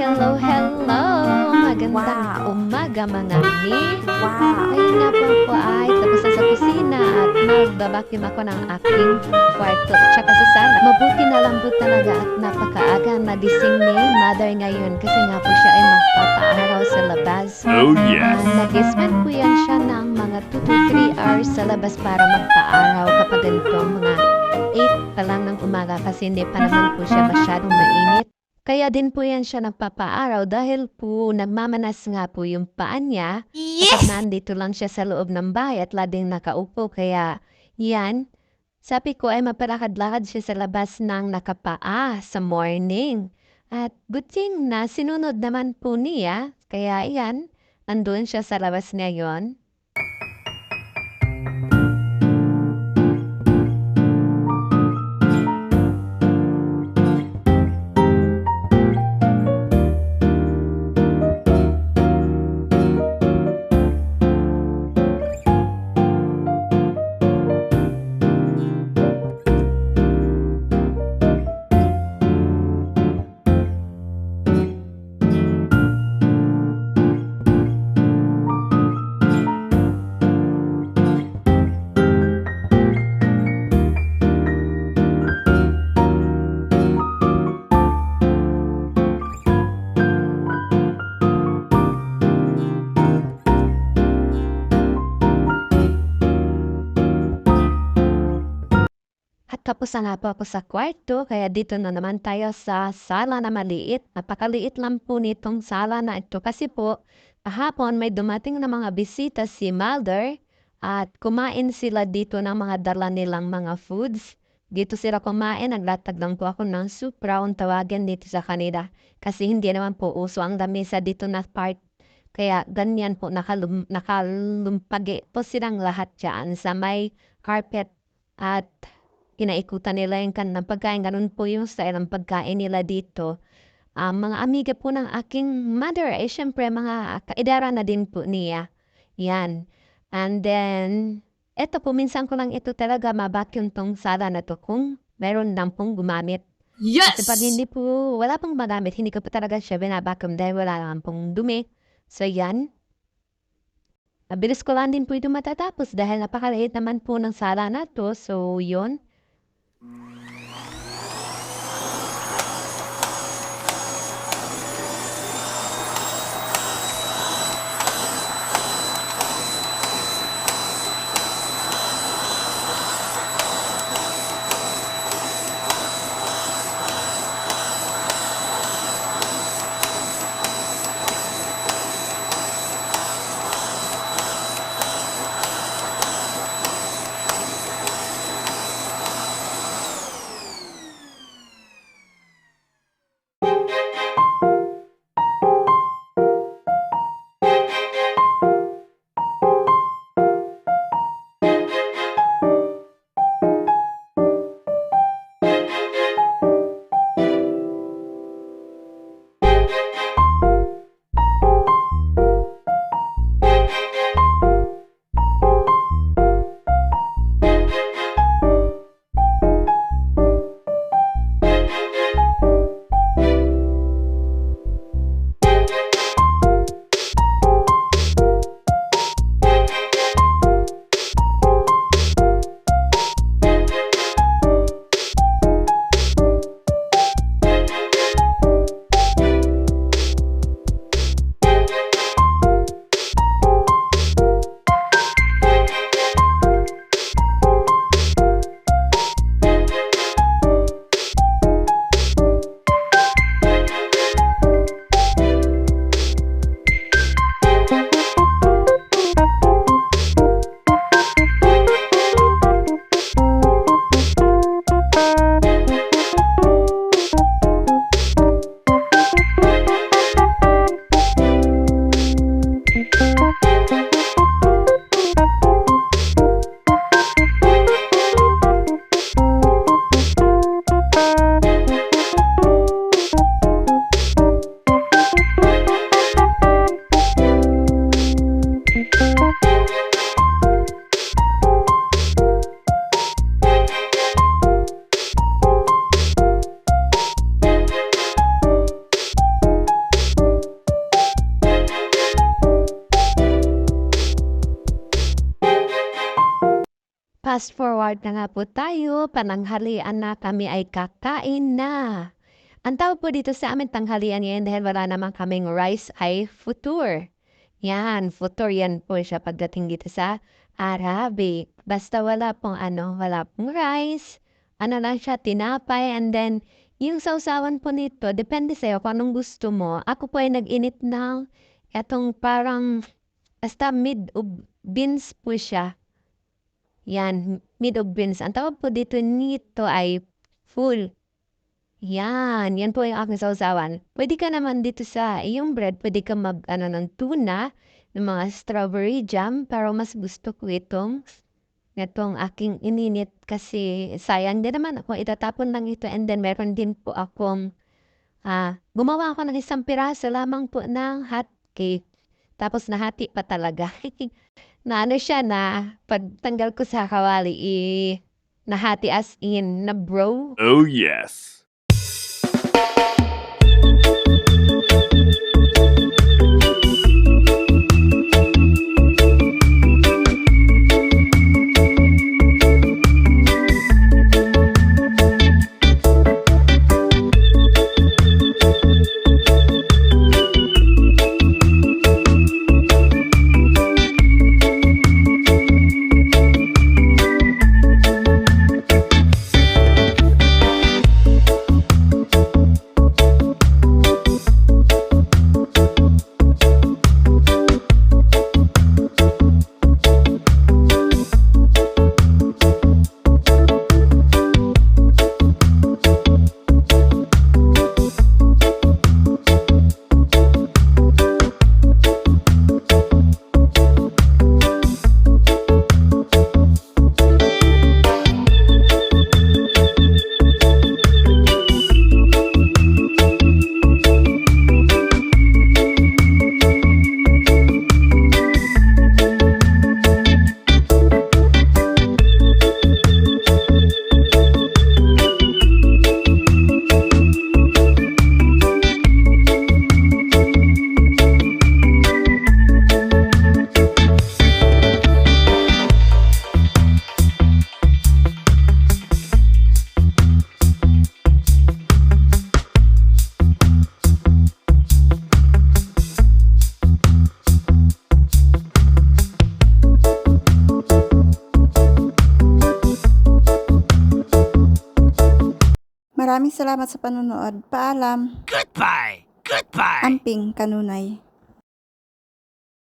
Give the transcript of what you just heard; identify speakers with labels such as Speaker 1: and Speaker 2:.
Speaker 1: Hello, hello! Magandang
Speaker 2: Wow!
Speaker 1: umaga mga mi.
Speaker 2: Wow!
Speaker 1: Ngayon nga po ay tapos na sa kusina at magbabakim ako ng aking kwarto tsaka sa sala. Mabuti na lang po talaga at napakaaga nagising ni mother ngayon kasi nga po siya ay magpapaaraw sa labas.
Speaker 3: Oh yes.
Speaker 1: Nag-spend po yan siya ng mga 2 to 3 hours sa labas para magpaaraw kapag ganito mga 8 pa lang ng umaga kasi hindi pa naman po siya masyadong mainit. Kaya din po yan siya nagpapaaraw dahil po nagmamanas nga po yung paa niya kapag nandito lang siya sa loob ng bahay at lading nakaupo. Kaya yan, sabi ko ay mapalakad-lakad siya sa labas ng nakapaa sa morning. At good thing na sinunod naman po niya. Kaya yan, andun siya sa labas ngayon. At tapos na nga po ako sa kwarto, kaya dito na naman tayo sa sala na maliit. Napakaliit lang po nitong sala na ito kasi po, kahapon may dumating na mga bisita si Mulder at kumain sila dito ng mga dala nilang mga foods. Dito sila kumain, naglatag lang po ako ng soup brown tawagin dito sa kanila. Kasi hindi naman po uso ang lamesa dito na part. Kaya ganyan po nakalumpagi po silang lahat dyan sa may carpet at kinaikutan nila yung kanilang pagkain. Ganun po yung style ng pagkain nila dito. Mga amiga po ng aking mother ay syempre mga kaedara na din po niya. Yan. And then, eto po, minsan ko lang ito talaga mabakyun tong sala na to kung meron lang pong gumamit. Kasi pag hindi po, wala pong magamit, hindi ko po talaga siya binabacuum dahil wala lang pong dumi. So, yan. Mabilis ko lang din po ito matatapos dahil napakaliit naman po ng sala na to. So, yun. fast forward na nga po tayo, pananghalian na, kami ay kakain na. Ang tawag po dito sa amin tanghalian ngayon dahil wala naman kaming rice ay futur. Yan, futur yan po siya pagdating dito sa Arabic. Basta wala pong rice. Ano lang siya, tinapay, and then yung sausawan po nito, depende sa'yo kung anong gusto mo. Ako po ay nag-init ng etong parang basta mid of beans po siya. Yan, mid of beans. Ang tawag po dito nito ay full. Yan po yung aking sausawan. Pwede ka naman dito sa iyong bread, pwede ka ng tuna, ng mga strawberry jam, pero mas gusto ko itong aking ininit kasi sayang din naman ako, itatapon lang ito, and then meron din po akong gumawa ako ng isang piraso lamang po ng hot cake. Tapos nahati pa talaga. Na siya na pagtanggal ko sa kawali, nahati as in na bro.
Speaker 2: Oh yes.
Speaker 3: Maraming salamat sa panonood. Paalam.
Speaker 2: Goodbye. Goodbye.
Speaker 3: Amping Kanunay.